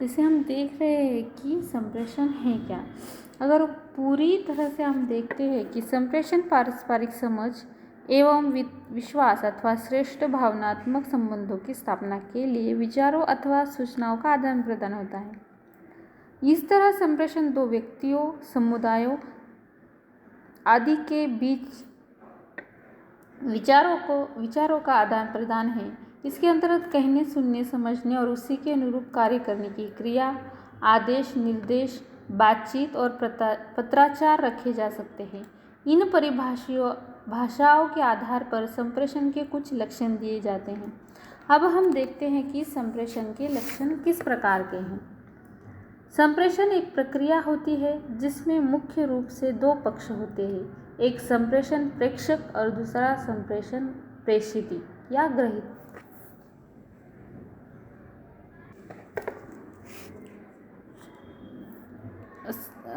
इसे हम देख रहे हैं कि संप्रेषण है क्या। अगर पूरी तरह से हम देखते हैं कि संप्रेषण पारस्परिक समझ एवं विश्वास अथवा श्रेष्ठ भावनात्मक संबंधों की स्थापना के लिए विचारों अथवा सूचनाओं का आदान प्रदान होता है। इस तरह संप्रेषण दो व्यक्तियों, समुदायों आदि के बीच विचारों का आदान प्रदान है। इसके अंतर्गत कहने, सुनने, समझने और उसी के अनुरूप कार्य करने की क्रिया, आदेश, निर्देश, बातचीत और पत्राचार रखे जा सकते हैं। इन भाषाओं के आधार पर संप्रेषण के कुछ लक्षण दिए जाते हैं। अब हम देखते हैं कि संप्रेषण के लक्षण किस प्रकार के हैं। संप्रेषण एक प्रक्रिया होती है जिसमें मुख्य रूप से दो पक्ष होते हैं, एक संप्रेषण प्रेषक और दूसरा संप्रेषण प्रेषित या ग्रहित।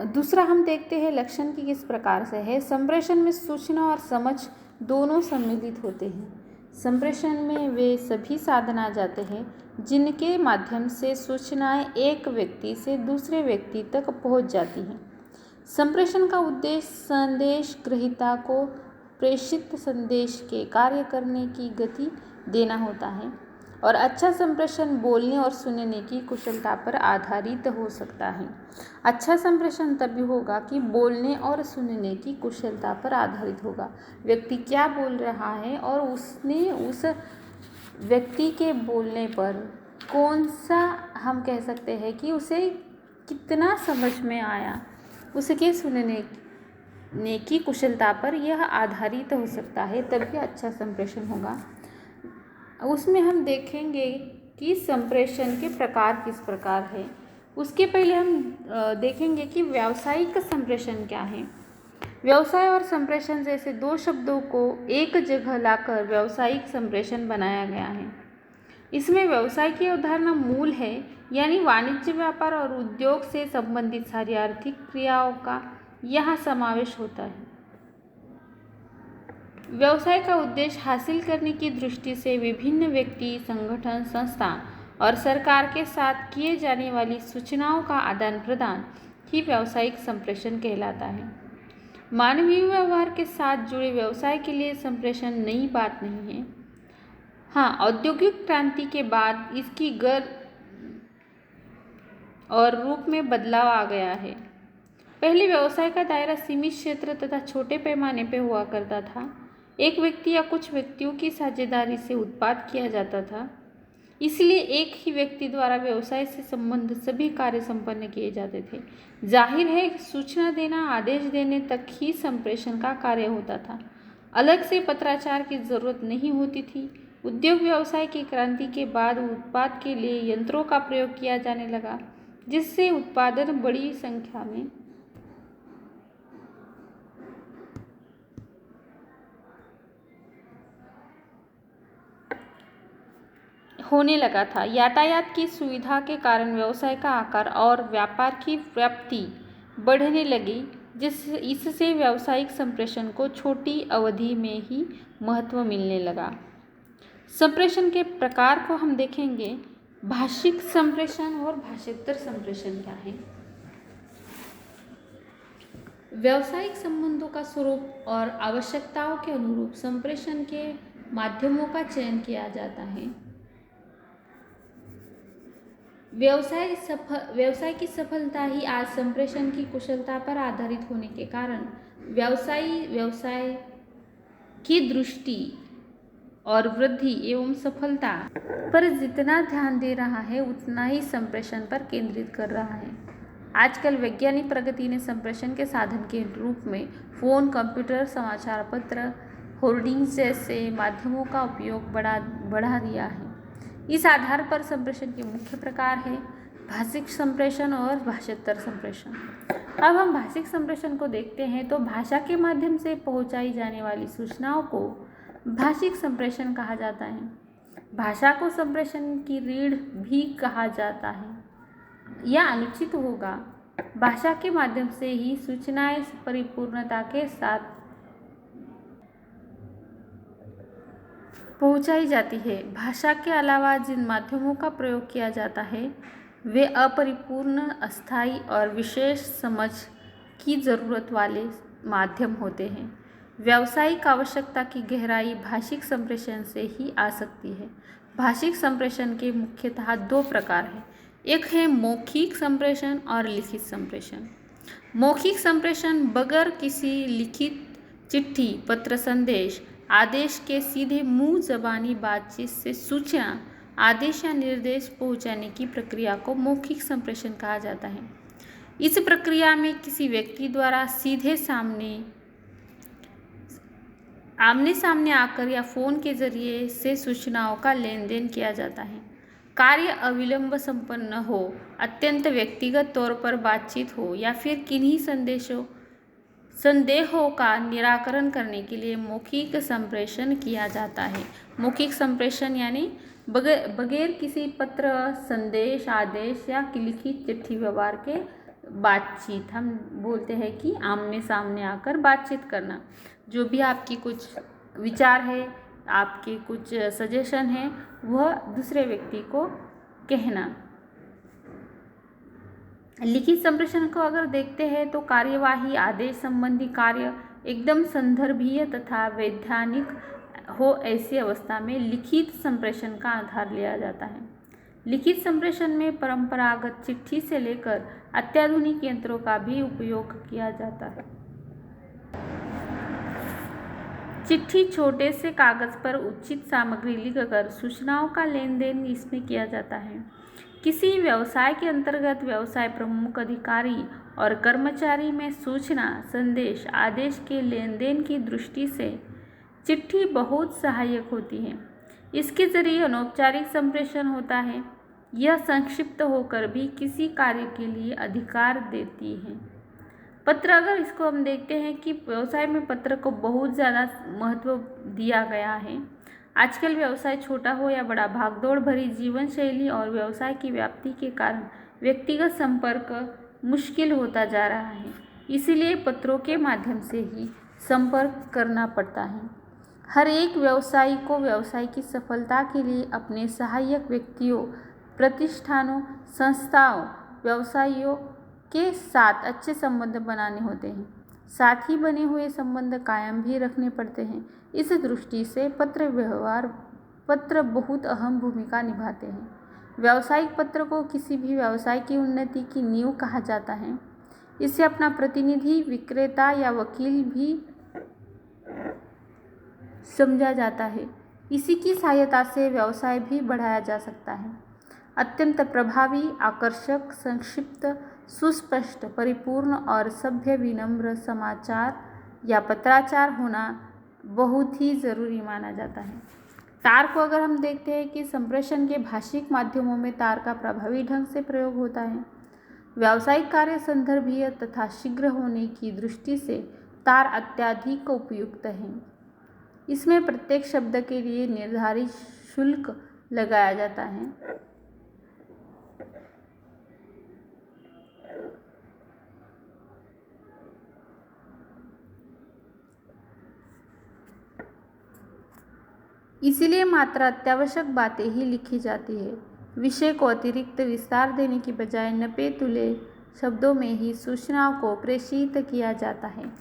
दूसरा हम देखते हैं लक्षण की किस प्रकार से है। संप्रेषण में सूचना और समझ दोनों सम्मिलित होते हैं। संप्रेषण में वे सभी साधन आ जाते हैं जिनके माध्यम से सूचनाएं एक व्यक्ति से दूसरे व्यक्ति तक पहुंच जाती हैं। संप्रेषण का उद्देश्य संदेश ग्रहीता को प्रेषित संदेश के कार्य करने की गति देना होता है और अच्छा संप्रेषण बोलने और सुनने की कुशलता पर आधारित हो सकता है। अच्छा संप्रेषण तभी होगा कि बोलने और सुनने की कुशलता पर आधारित होगा। व्यक्ति क्या बोल रहा है और उसने उस व्यक्ति के बोलने पर कौन सा, हम कह सकते हैं कि उसे कितना समझ में आया, उसके सुनने की कुशलता पर यह आधारित हो सकता है, तभी अच्छा संप्रेषण होगा। उसमें हम देखेंगे कि संप्रेषण के प्रकार किस प्रकार है। उसके पहले हम देखेंगे कि व्यावसायिक संप्रेषण क्या है। व्यवसाय और संप्रेषण जैसे दो शब्दों को एक जगह लाकर व्यावसायिक संप्रेषण बनाया गया है। इसमें व्यवसाय की अवधारणा मूल है, यानी वाणिज्य, व्यापार और उद्योग से संबंधित सारी आर्थिक क्रियाओं का यहाँ समावेश होता है। व्यवसाय का उद्देश्य हासिल करने की दृष्टि से विभिन्न व्यक्ति, संगठन, संस्था और सरकार के साथ किए जाने वाली सूचनाओं का आदान प्रदान ही व्यावसायिक संप्रेषण कहलाता है। मानवीय व्यवहार के साथ जुड़े व्यवसाय के लिए संप्रेषण नई बात नहीं है। हाँ, औद्योगिक क्रांति के बाद इसकी गति और रूप में बदलाव आ गया है। पहले व्यवसाय का दायरा सीमित क्षेत्र तथा छोटे पैमाने पर हुआ करता था। एक व्यक्ति या कुछ व्यक्तियों की साझेदारी से उत्पाद किया जाता था, इसलिए एक ही व्यक्ति द्वारा व्यवसाय से संबंधित सभी कार्य संपन्न किए जाते थे। जाहिर है, सूचना देना, आदेश देने तक ही संप्रेषण का कार्य होता था। अलग से पत्राचार की जरूरत नहीं होती थी। उद्योग व्यवसाय की क्रांति के बाद उत्पाद के लिए यंत्रों का प्रयोग किया जाने लगा, जिससे उत्पादन बड़ी संख्या में होने लगा था। यातायात की सुविधा के कारण व्यवसाय का आकार और व्यापार की व्याप्ति बढ़ने लगी, इससे व्यावसायिक संप्रेषण को छोटी अवधि में ही महत्व मिलने लगा। संप्रेषण के प्रकार को हम देखेंगे। भाषिक संप्रेषण और भाषांतर संप्रेषण क्या है। व्यावसायिक संबंधों का स्वरूप और आवश्यकताओं के अनुरूप संप्रेषण के माध्यमों का चयन किया जाता है। व्यवसाय की सफलता ही आज संप्रेषण की कुशलता पर आधारित होने के कारण व्यवसाय की दृष्टि और वृद्धि एवं सफलता पर जितना ध्यान दे रहा है, उतना ही संप्रेषण पर केंद्रित कर रहा है। आजकल वैज्ञानिक प्रगति ने संप्रेषण के साधन के रूप में फोन, कंप्यूटर, समाचार पत्र, होर्डिंग्स जैसे माध्यमों का उपयोग बढ़ा दिया है। इस आधार पर संप्रेषण के मुख्य प्रकार हैं भाषिक संप्रेषण और भाषांतर संप्रेषण। अब हम भाषिक संप्रेषण को देखते हैं तो भाषा के माध्यम से पहुंचाई जाने वाली सूचनाओं को भाषिक संप्रेषण कहा जाता है। भाषा को संप्रेषण की रीढ़ भी कहा जाता है। यह अनुचित होगा। भाषा के माध्यम से ही सूचनाएं परिपूर्णता के साथ पहुंचाई जाती है। भाषा के अलावा जिन माध्यमों का प्रयोग किया जाता है वे अपरिपूर्ण, अस्थायी और विशेष समझ की ज़रूरत वाले माध्यम होते हैं। व्यावसायिक आवश्यकता की गहराई भाषिक संप्रेषण से ही आ सकती है। भाषिक संप्रेषण के मुख्यतः दो प्रकार हैं। एक है मौखिक संप्रेषण और लिखित संप्रेषण। मौखिक संप्रेषण बगैर किसी लिखित चिट्ठी, पत्र, संदेश, आदेश के सीधे मुंह ज़बानी बातचीत से सूचना, आदेश या निर्देश पहुंचाने की प्रक्रिया को मौखिक संप्रेषण कहा जाता है। इस प्रक्रिया में किसी व्यक्ति द्वारा सीधे आमने सामने आकर या फ़ोन के जरिए से सूचनाओं का लेन देन किया जाता है। कार्य अविलंब संपन्न हो, अत्यंत व्यक्तिगत तौर पर बातचीत हो या फिर किन्हीं संदेहों का निराकरण करने के लिए मौखिक संप्रेषण किया जाता है। मौखिक संप्रेषण यानी बगैर किसी पत्र, संदेश, आदेश या लिखित चिट्ठी व्यवहार के बातचीत, हम बोलते हैं कि आमने सामने आकर बातचीत करना। जो भी आपकी कुछ विचार है, आपके कुछ सजेशन है, वह दूसरे व्यक्ति को कहना। लिखित संप्रेषण को अगर देखते हैं तो कार्यवाही, आदेश संबंधी कार्य एकदम संदर्भीय तथा वैधानिक हो, ऐसी अवस्था में लिखित संप्रेषण का आधार लिया जाता है। लिखित संप्रेषण में परंपरागत चिट्ठी से लेकर अत्याधुनिक यंत्रों का भी उपयोग किया जाता है। चिट्ठी छोटे से कागज पर उचित सामग्री लिखकर सूचनाओं का लेन देन इसमें किया जाता है। किसी व्यवसाय के अंतर्गत व्यवसाय प्रमुख, अधिकारी और कर्मचारी में सूचना, संदेश, आदेश के लेन देन की दृष्टि से चिट्ठी बहुत सहायक होती है। इसके जरिए अनौपचारिक संप्रेषण होता है। यह संक्षिप्त होकर भी किसी कार्य के लिए अधिकार देती है। पत्र, अगर इसको हम देखते हैं कि व्यवसाय में पत्र को बहुत ज़्यादा महत्व दिया गया है। आजकल व्यवसाय छोटा हो या बड़ा, भागदौड़ भरी जीवन शैली और व्यवसाय की व्याप्ति के कारण व्यक्तिगत संपर्क मुश्किल होता जा रहा है। इसीलिए पत्रों के माध्यम से ही संपर्क करना पड़ता है। हर एक व्यवसायी को व्यवसाय की सफलता के लिए अपने सहायक व्यक्तियों, प्रतिष्ठानों, संस्थाओं, व्यवसायियों के साथ अच्छे संबंध बनाने होते हैं। साथ ही बने हुए संबंध कायम भी रखने पड़ते हैं। इस दृष्टि से पत्र बहुत अहम भूमिका निभाते हैं। व्यावसायिक पत्र को किसी भी व्यवसाय की उन्नति की नींव कहा जाता है। इसे अपना प्रतिनिधि, विक्रेता या वकील भी समझा जाता है। इसी की सहायता से व्यवसाय भी बढ़ाया जा सकता है। अत्यंत प्रभावी, आकर्षक, संक्षिप्त, सुस्पष्ट, परिपूर्ण और सभ्य विनम्र समाचार या पत्राचार होना बहुत ही ज़रूरी माना जाता है। तार को अगर हम देखते हैं कि संप्रेषण के भाषिक माध्यमों में तार का प्रभावी ढंग से प्रयोग होता है। व्यावसायिक कार्य संदर्भीय तथा शीघ्र होने की दृष्टि से तार अत्यधिक उपयुक्त है। इसमें प्रत्येक शब्द के लिए निर्धारित शुल्क लगाया जाता है। इसीलिए मात्र अत्यावश्यक बातें ही लिखी जाती है। विषय को अतिरिक्त विस्तार देने की बजाय नपे-तुले शब्दों में ही सूचनाओं को प्रेषित किया जाता है।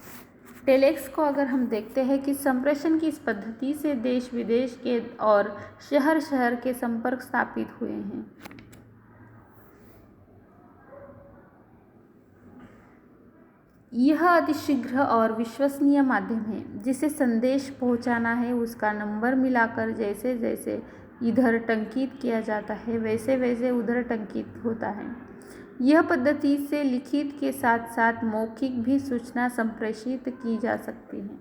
टेलेक्स को अगर हम देखते हैं कि संप्रेषण की इस पद्धति से देश विदेश के और शहर शहर के संपर्क स्थापित हुए हैं। यह अतिशीघ्र और विश्वसनीय माध्यम है। जिसे संदेश पहुंचाना है उसका नंबर मिलाकर जैसे जैसे इधर टंकित किया जाता है वैसे वैसे उधर टंकित होता है। यह पद्धति से लिखित के साथ साथ मौखिक भी सूचना संप्रेषित की जा सकती है।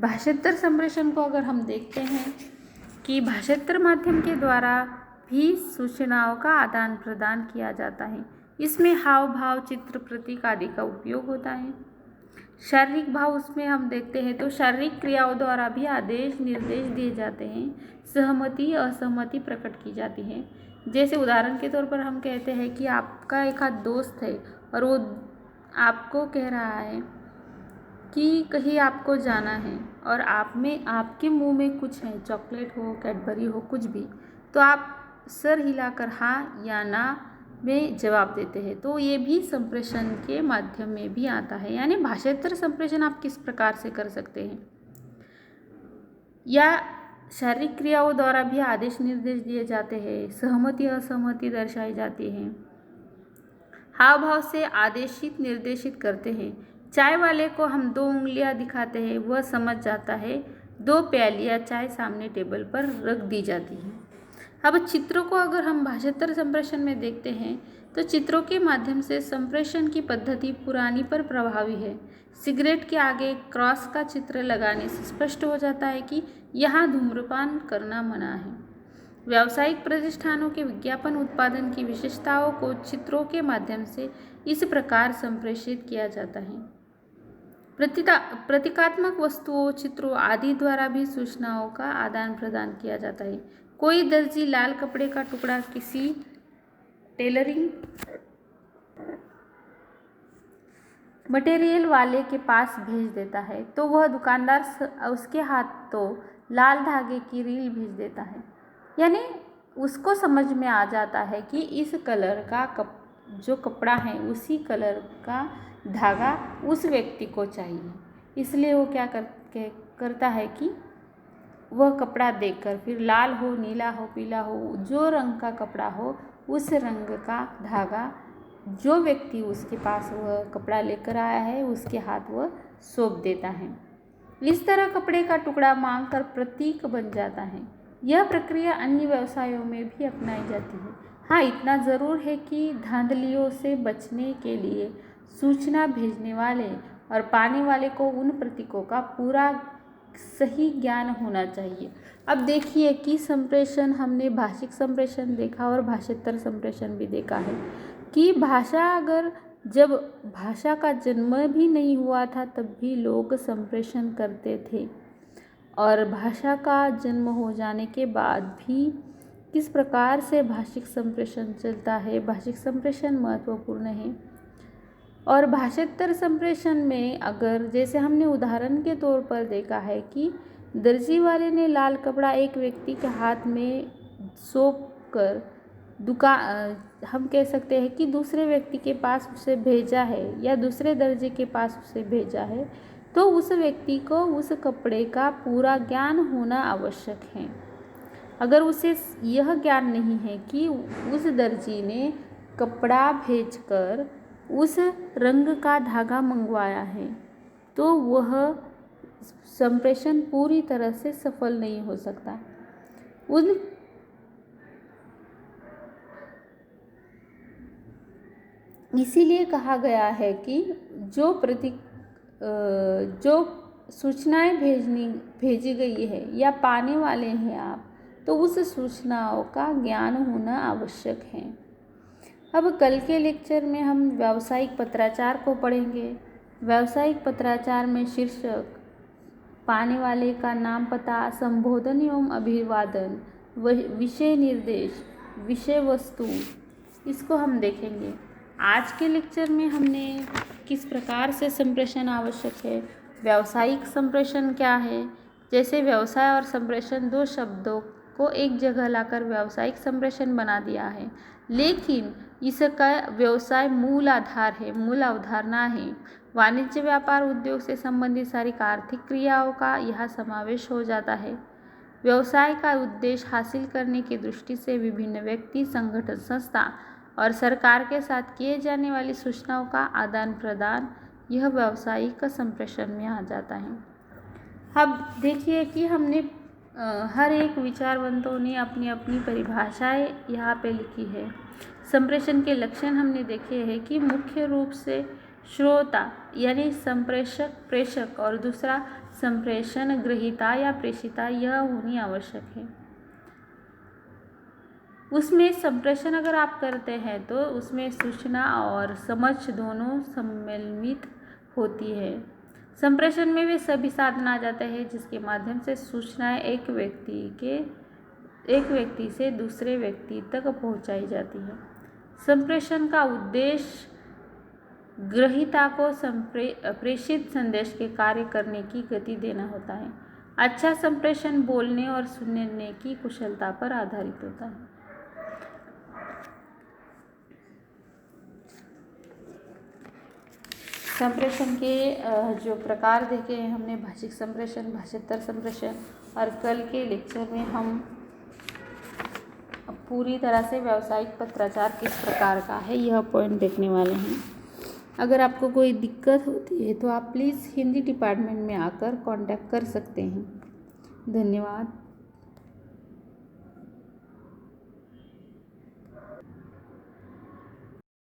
भाषांतर संप्रेषण को अगर हम देखते हैं कि भाषांतर माध्यम के द्वारा भी सूचनाओं का आदान प्रदान किया जाता है। इसमें हाव भाव, चित्र, प्रतीक आदि का उपयोग होता है। शारीरिक भाव उसमें हम देखते हैं तो शारीरिक क्रियाओं द्वारा भी आदेश निर्देश दिए जाते हैं। सहमति, असहमति प्रकट की जाती है। जैसे उदाहरण के तौर पर हम कहते हैं कि आपका एक आध दोस्त है और वो आपको कह रहा है कि कहीं आपको जाना है और आपके मुंह में कुछ है, चॉकलेट हो, कैडबरी हो, कुछ भी, तो आप सर हिलाकर हाँ या ना में जवाब देते हैं। तो ये भी संप्रेषण के माध्यम में भी आता है। यानी भाषांतर संप्रेषण आप किस प्रकार से कर सकते हैं, या शारीरिक क्रियाओं द्वारा भी आदेश निर्देश दिए जाते हैं, सहमति असहमति दर्शाई जाती है, हाव भाव से आदेशित निर्देशित करते हैं। चाय वाले को हम 2 उंगलियां दिखाते हैं, वह समझ जाता है। 2 प्यालियां चाय सामने टेबल पर रख दी जाती है। अब चित्रों को अगर हम भाषांतर संप्रेषण में देखते हैं तो चित्रों के माध्यम से संप्रेषण की पद्धति पुरानी पर प्रभावी है। सिगरेट के आगे क्रॉस का चित्र लगाने से स्पष्ट हो जाता है कि यहाँ धूम्रपान करना मना है। व्यावसायिक प्रतिष्ठानों के विज्ञापन उत्पादन की विशेषताओं को चित्रों के माध्यम से इस प्रकार संप्रेषित किया जाता है। प्रतीकात्मक वस्तुओं, चित्रों आदि द्वारा भी सूचनाओं का आदान प्रदान किया जाता है। कोई दर्जी लाल कपड़े का टुकड़ा किसी टेलरिंग मटेरियल वाले के पास भेज देता है तो वह दुकानदार उसके हाथों लाल धागे की रील भेज देता है। यानी उसको समझ में आ जाता है कि इस कलर का जो कपड़ा है उसी कलर का धागा उस व्यक्ति को चाहिए, इसलिए वो क्या करता है कि वह कपड़ा देखकर, फिर लाल हो, नीला हो, पीला हो, जो रंग का कपड़ा हो उस रंग का धागा जो व्यक्ति उसके पास वह कपड़ा लेकर आया है उसके हाथ वह सौंप देता है। इस तरह कपड़े का टुकड़ा मांग कर प्रतीक बन जाता है। यह प्रक्रिया अन्य व्यवसायों में भी अपनाई जाती है। हाँ, इतना ज़रूर है कि धांधलियों से बचने के लिए सूचना भेजने वाले और पाने वाले को उन प्रतीकों का पूरा सही ज्ञान होना चाहिए। अब देखिए कि संप्रेषण, हमने भाषिक संप्रेषण देखा और भाषांतर संप्रेषण भी देखा है कि जब भाषा का जन्म भी नहीं हुआ था तब भी लोग संप्रेषण करते थे, और भाषा का जन्म हो जाने के बाद भी किस प्रकार से भाषिक संप्रेषण चलता है। भाषिक संप्रेषण महत्वपूर्ण है। और भाषांतर संप्रेषण में अगर जैसे हमने उदाहरण के तौर पर देखा है कि दर्जी वाले ने लाल कपड़ा एक व्यक्ति के हाथ में सौंप कर हम कह सकते हैं कि दूसरे व्यक्ति के पास उसे भेजा है या दूसरे दर्जी के पास उसे भेजा है, तो उस व्यक्ति को उस कपड़े का पूरा ज्ञान होना आवश्यक है। अगर उसे यह ज्ञान नहीं है कि उस दर्जी ने कपड़ा भेजकर उस रंग का धागा मंगवाया है, तो वह संप्रेषण पूरी तरह से सफल नहीं हो सकता। इसीलिए कहा गया है कि जो सूचनाएं भेजी गई है या पाने वाले हैं आप, तो उस सूचनाओं का ज्ञान होना आवश्यक है। अब कल के लेक्चर में हम व्यावसायिक पत्राचार को पढ़ेंगे। व्यावसायिक पत्राचार में शीर्षक, पाने वाले का नाम, पता, संबोधन एवं अभिवादन, विषय निर्देश, विषय वस्तु, इसको हम देखेंगे। आज के लेक्चर में हमने किस प्रकार से संप्रेषण आवश्यक है, व्यावसायिक संप्रेषण क्या है, जैसे व्यवसाय और संप्रेषण 2 शब्दों को एक जगह लाकर व्यावसायिक संप्रेषण बना दिया है, लेकिन इसका व्यवसाय मूल आधार है, मूल अवधारणा है। वाणिज्य, व्यापार, उद्योग से संबंधित सारी आर्थिक क्रियाओं का यहाँ समावेश हो जाता है। व्यवसाय का उद्देश्य हासिल करने की दृष्टि से विभिन्न व्यक्ति, संगठन, संस्था और सरकार के साथ किए जाने वाली सूचनाओं का आदान प्रदान, यह व्यावसायिक संप्रेषण में आ जाता है। अब देखिए कि हमने हर एक विचारवंतों ने अपनी अपनी परिभाषाएं यहाँ पे लिखी है। संप्रेषण के लक्षण हमने देखे हैं कि मुख्य रूप से श्रोता यानी संप्रेषक, प्रेषक और दूसरा संप्रेषण ग्रहीता या प्रेषिता, यह होनी आवश्यक है। उसमें संप्रेषण अगर आप करते हैं तो उसमें सूचना और समझ दोनों सम्मिलित होती है। संप्रेषण में वे सभी साधन आ जाते हैं जिसके माध्यम से सूचनाएं एक व्यक्ति से दूसरे व्यक्ति तक पहुंचाई जाती है। संप्रेषण का उद्देश्य ग्रहीता को प्रेषित संदेश के कार्य करने की गति देना होता है। अच्छा संप्रेषण बोलने और सुनने की कुशलता पर आधारित होता है। संप्रेषण के जो प्रकार देखे हैं हमने, भाषिक संप्रेषण, भाषांतर संप्रेषण, और कल के लेक्चर में हम पूरी तरह से व्यावसायिक पत्राचार किस प्रकार का है यह पॉइंट देखने वाले हैं। अगर आपको कोई दिक्कत होती है तो आप प्लीज़ हिंदी डिपार्टमेंट में आकर कांटेक्ट कर सकते हैं। धन्यवाद।